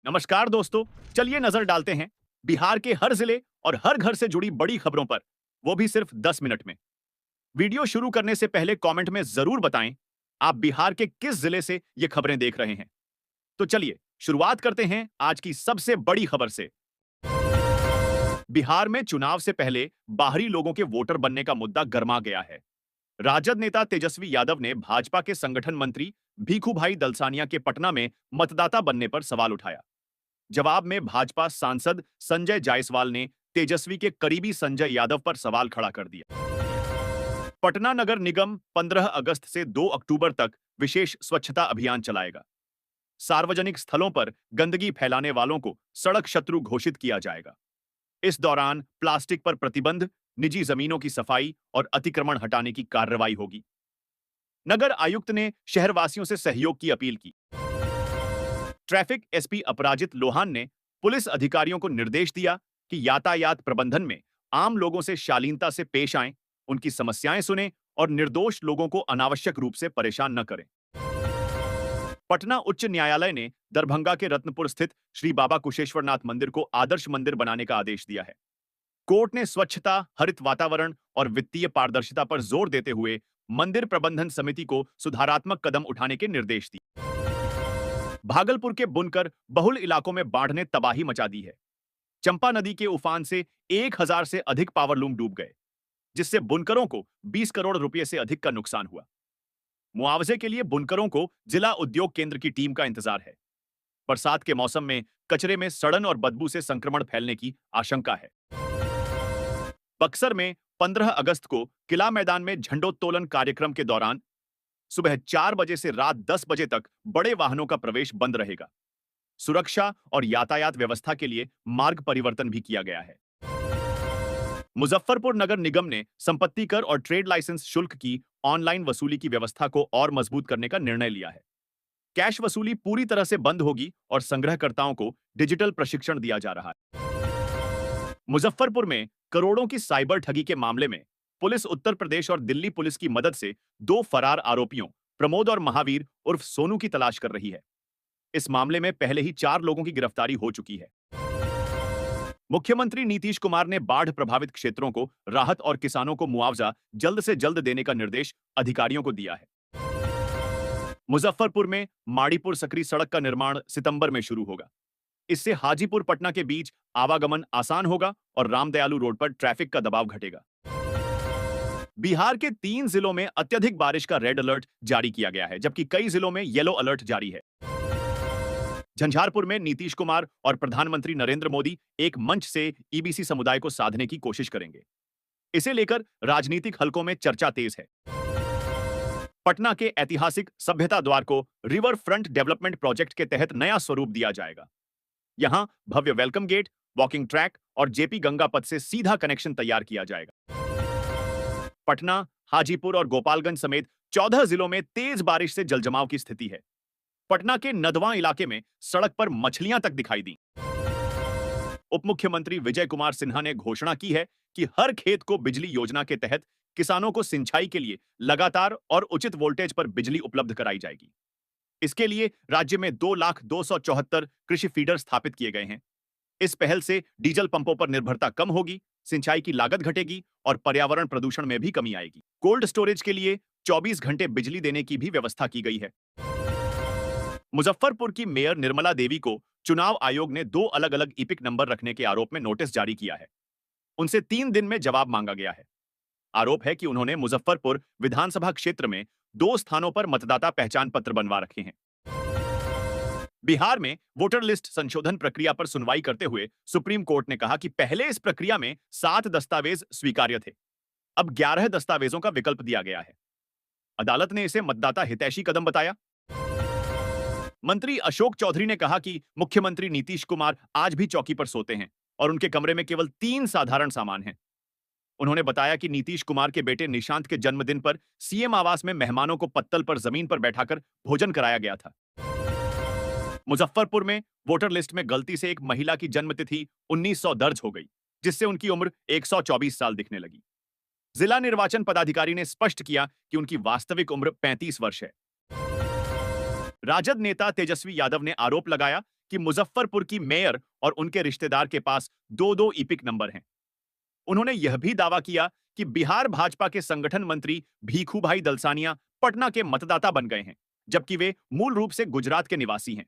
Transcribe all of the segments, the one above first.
नमस्कार दोस्तों। चलिए नजर डालते हैं बिहार के हर जिले और हर घर से जुड़ी बड़ी खबरों पर, वो भी सिर्फ 10 मिनट में। वीडियो शुरू करने से पहले कमेंट में जरूर बताएं आप बिहार के किस जिले से ये खबरें देख रहे हैं। तो चलिए शुरुआत करते हैं आज की सबसे बड़ी खबर से। बिहार में चुनाव से पहले बाहरी लोगों के वोटर बनने का मुद्दा गर्मा गया है। राजद नेता तेजस्वी यादव ने भाजपा के संगठन मंत्री भीखूभाई दलसानिया के पटना में मतदाता बनने पर सवाल उठाया। जवाब में भाजपा सांसद संजय जायसवाल ने तेजस्वी के करीबी संजय यादव पर सवाल खड़ा कर दिया। पटना नगर निगम 15 अगस्त से 2 अक्टूबर तक विशेष स्वच्छता अभियान चलाएगा। सार्वजनिक स्थलों पर गंदगी फैलाने वालों को सड़क शत्रु घोषित किया जाएगा। इस दौरान प्लास्टिक पर प्रतिबंध, निजी जमीनों की सफाई और अतिक्रमण हटाने की कार्रवाई होगी। नगर आयुक्त ने शहरवासियों से सहयोग की अपील की। ट्रैफिक एसपी अपराजित लोहान ने पुलिस अधिकारियों को निर्देश दिया कि यातायात प्रबंधन में आम लोगों से शालीनता से पेश आएं, उनकी समस्याएं सुनें और निर्दोष लोगों को अनावश्यक रूप से परेशान न करें। पटना उच्च न्यायालय ने दरभंगा के रत्नपुर स्थित श्री बाबा कुशेश्वरनाथ मंदिर को आदर्श मंदिर बनाने का आदेश दिया है। कोर्ट ने स्वच्छता, हरित वातावरण और वित्तीय पारदर्शिता पर जोर देते हुए मंदिर प्रबंधन समिति को सुधारात्मक कदम उठाने के निर्देश दिए। भागलपुर के बुनकर बहुल इलाकों में बाढ़ ने तबाही मचा दी है। चंपा नदी के उफान से 1000 से अधिक पावरलूम डूब गए, जिससे बुनकरों को 20 करोड़ रुपए से अधिक का नुकसान हुआ। मुआवजे के लिए बुनकरों को जिला उद्योग केंद्र की टीम का इंतजार है। बरसात के मौसम में कचरे में सड़न और बदबू से संक्रमण फैलने की आशंका है। बक्सर में 15 अगस्त को किला मैदान में झंडोत्तोलन कार्यक्रम के दौरान सुबह 4 बजे से रात 10 बजे तक बड़े वाहनों का प्रवेश बंद रहेगा। सुरक्षा और यातायात व्यवस्था के लिए मार्ग परिवर्तन भी किया गया है। मुजफ्फरपुर नगर निगम ने संपत्ति कर और ट्रेड लाइसेंस शुल्क की ऑनलाइन वसूली की व्यवस्था को और मजबूत करने का निर्णय लिया है। कैश वसूली पूरी तरह से बंद होगी और संग्रहकर्ताओं को डिजिटल प्रशिक्षण दिया जा रहा है। मुजफ्फरपुर में करोड़ों की साइबर ठगी के मामले में पुलिस उत्तर प्रदेश और दिल्ली पुलिस की मदद से 2 फरार आरोपियों प्रमोद और महावीर उर्फ सोनू की तलाश कर रही है। इस मामले में पहले ही 4 लोगों की गिरफ्तारी हो चुकी है। मुख्यमंत्री नीतीश कुमार ने बाढ़ प्रभावित क्षेत्रों को राहत और किसानों को मुआवजा जल्द से जल्द देने का निर्देश अधिकारियों को दिया है। मुजफ्फरपुर में माड़ीपुर सकरी सड़क का निर्माण सितंबर में शुरू होगा। इससे हाजीपुर पटना के बीच आवागमन आसान होगा और रामदयालु रोड पर ट्रैफिक का दबाव घटेगा। बिहार के 3 जिलों में अत्यधिक बारिश का रेड अलर्ट जारी किया गया है, जबकि कई जिलों में येलो अलर्ट जारी है। झंझारपुर में नीतीश कुमार और प्रधानमंत्री नरेंद्र मोदी एक मंच से ईबीसी समुदाय को साधने की कोशिश करेंगे। इसे लेकर राजनीतिक हलकों में चर्चा तेज है। पटना के ऐतिहासिक सभ्यता द्वार को रिवर फ्रंट डेवलपमेंट प्रोजेक्ट के तहत नया स्वरूप दिया जाएगा। यहां भव्य वेलकम गेट, वॉकिंग ट्रैक और जेपी गंगा पथ से सीधा कनेक्शन तैयार किया जाएगा। पटना, हाजीपुर और गोपालगंज समेत 14 जिलों में तेज बारिश से जलजमाव की स्थिति है। पटना के नदवां इलाके में सड़क पर मछलियां तक दिखाई दी। उप मुख्यमंत्री विजय कुमार सिन्हा ने घोषणा की है कि हर खेत को बिजली योजना के तहत किसानों को सिंचाई के लिए लगातार और उचित वोल्टेज पर बिजली उपलब्ध कराई जाएगी। इसके लिए राज्य में 2,02,74 कृषि फीडर स्थापित किए गए हैं। इस पहल से डीजल पंपों पर निर्भरता कम होगी, सिंचाई की लागत घटेगी और पर्यावरण प्रदूषण में भी कमी आएगी। कोल्ड स्टोरेज के लिए 24 घंटे बिजली देने की भी व्यवस्था की गई है। मुजफ्फरपुर की मेयर निर्मला देवी को चुनाव आयोग ने 2 अलग-अलग ईपिक नंबर रखने के आरोप में नोटिस जारी किया है। उनसे 3 दिन में जवाब मांगा गया है। आरोप है कि उन्होंने मुजफ्फरपुर विधानसभा क्षेत्र में 2 स्थानों पर मतदाता पहचान पत्र बनवा रखे हैं। बिहार में वोटर लिस्ट संशोधन प्रक्रिया पर सुनवाई करते हुए सुप्रीम कोर्ट ने कहा कि पहले इस प्रक्रिया में 7 दस्तावेज स्वीकार्य थे। अब 11 दस्तावेजों का विकल्प दिया गया है। अदालत ने इसे मतदाता हितैषी कदम बताया। मंत्री अशोक चौधरी ने कहा कि मुख्यमंत्री नीतीश कुमार आज भी चौकी पर सोते हैं और उनके कमरे में केवल 3 साधारण सामान हैं। उन्होंने बताया कि नीतीश कुमार के बेटे निशांत के जन्मदिन पर सीएम आवास में मेहमानों को पत्तल पर जमीन पर बैठाकर भोजन कराया गया था। मुजफ्फरपुर में वोटर लिस्ट में गलती से एक महिला की जन्मतिथि 1900 दर्ज हो गई, जिससे उनकी उम्र 124 साल दिखने लगी। जिला निर्वाचन पदाधिकारी ने स्पष्ट किया कि उनकी वास्तविक उम्र 35 वर्ष है। राजद नेता तेजस्वी यादव ने आरोप लगाया कि मुजफ्फरपुर की मेयर और उनके रिश्तेदार के पास दो दो ईपिक नंबर हैं। उन्होंने यह भी दावा किया कि बिहार भाजपा के संगठन मंत्री भीखूभाई दलसानिया पटना के मतदाता बन गए हैं, जबकि वे मूल रूप से गुजरात के निवासी हैं।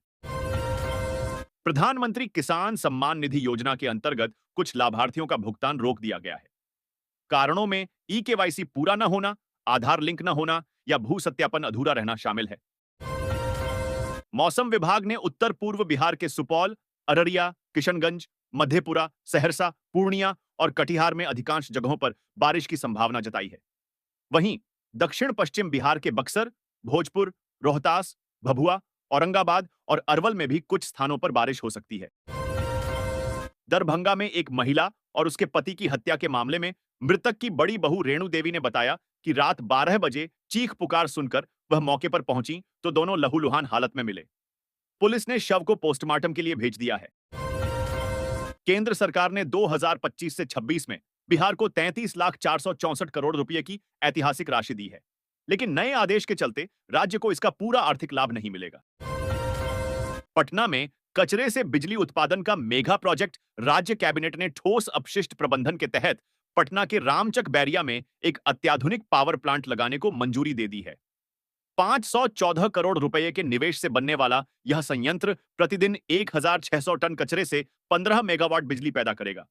प्रधानमंत्री किसान सम्मान निधि योजना के अंतर्गत कुछ लाभार्थियों का भुगतान रोक दिया गया है। कारणों में ई केवाईसी पूरा न होना, आधार लिंक न होना या भू सत्यापन अधूरा रहना शामिल है। मौसम विभाग ने उत्तर पूर्व बिहार के सुपौल, अररिया, किशनगंज, मधेपुरा, सहरसा, पूर्णिया और कटिहार में अधिकांश जगहों पर बारिश की संभावना जताई है। वहीं दक्षिण पश्चिम बिहार के बक्सर, भोजपुर, रोहतास, भभुआ, औरंगाबाद और अरवल में भी कुछ स्थानों पर बारिश हो सकती है। दरभंगा में एक महिला और उसके पति की हत्या के मामले में मृतक की बड़ी बहू रेणु देवी ने बताया कि रात 12 बजे चीख पुकार सुनकर वह मौके पर पहुंची तो दोनों लहूलुहान हालत में मिले। पुलिस ने शव को पोस्टमार्टम के लिए भेज दिया है। केंद्र सरकार ने 2025 से 26 में बिहार को 33,464 करोड़ रुपए की ऐतिहासिक राशि दी है, लेकिन नए आदेश के चलते राज्य को इसका पूरा आर्थिक लाभ नहीं मिलेगा। पटना में कचरे से बिजली उत्पादन का मेगा प्रोजेक्ट राज्य कैबिनेट ने ठोस अपशिष्ट प्रबंधन के तहत पटना के रामचक बैरिया में एक अत्याधुनिक पावर प्लांट लगाने को मंजूरी दे दी है। 514 करोड़ रुपए के निवेश से बनने वाला यह संयंत्र प्रतिदिन 1,600 टन कचरे से 15 मेगावाट बिजली पैदा करेगा।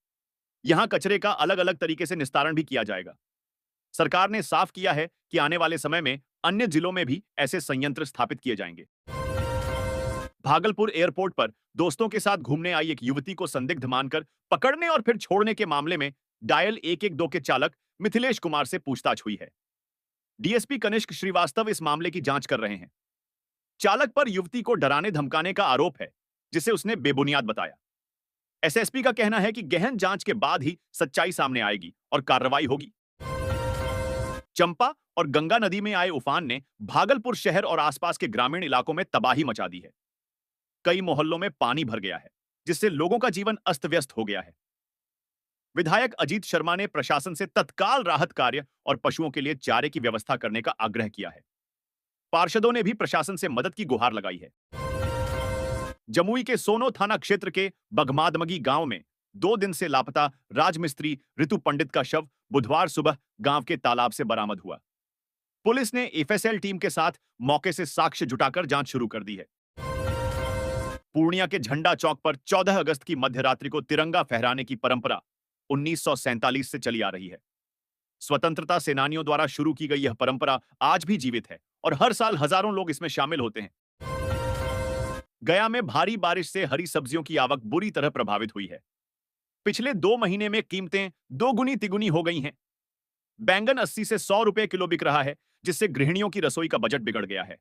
यहां कचरे का अलग अलग तरीके से निस्तारण भी किया जाएगा। सरकार ने साफ किया है कि आने वाले समय में अन्य जिलों में भी ऐसे संयंत्र स्थापित किए जाएंगे। भागलपुर एयरपोर्ट पर दोस्तों के साथ घूमने आई एक युवती को संदिग्ध मानकर पकड़ने और फिर छोड़ने के मामले में डायल 112 के चालक मिथिलेश कुमार से पूछताछ हुई है। डीएसपी कनिष्क श्रीवास्तव इस मामले की जांच कर रहे हैं। चालक पर युवती को डराने धमकाने का आरोप है, जिसे उसने बेबुनियाद बताया। एसएसपी का कहना है कि गहन जांच के बाद ही सच्चाई सामने आएगी और कार्रवाई होगी। चंपा और गंगा नदी में आए उफान ने भागलपुर शहर और आसपास के ग्रामीण इलाकों में तबाही मचा दी है। कई मोहल्लों में पानी भर गया है, जिससे लोगों का जीवन अस्त व्यस्त हो गया है। विधायक अजीत शर्मा ने प्रशासन से तत्काल राहत कार्य और पशुओं के लिए चारे की व्यवस्था करने का आग्रह किया है। पार्षदों ने भी प्रशासन से मदद की गुहार लगाई है। जमुई के सोनो थाना क्षेत्र के बगमादमगी गांव में 2 दिन से लापता राजमिस्त्री ऋतु पंडित का शव बुधवार सुबह गांव के तालाब से बरामद हुआ। पुलिस ने एफएसएल टीम के साथ मौके से साक्ष्य जुटाकर जांच शुरू कर दी है। पूर्णिया के झंडा चौक पर 14 अगस्त की मध्यरात्रि को तिरंगा फहराने की परंपरा 1947 से चली आ रही है। स्वतंत्रता सेनानियों द्वारा शुरू की गई यह परंपरा आज भी जीवित है और हर साल हजारों लोग इसमें शामिल होते हैं। गया में भारी बारिश से हरी सब्जियों की आवक बुरी तरह प्रभावित हुई है। पिछले 2 महीने में कीमतें दोगुनी तिगुनी हो गई हैं। बैंगन 80 से 100 रुपए किलो बिक रहा है, जिससे गृहिणियों की रसोई का बजट बिगड़ गया है।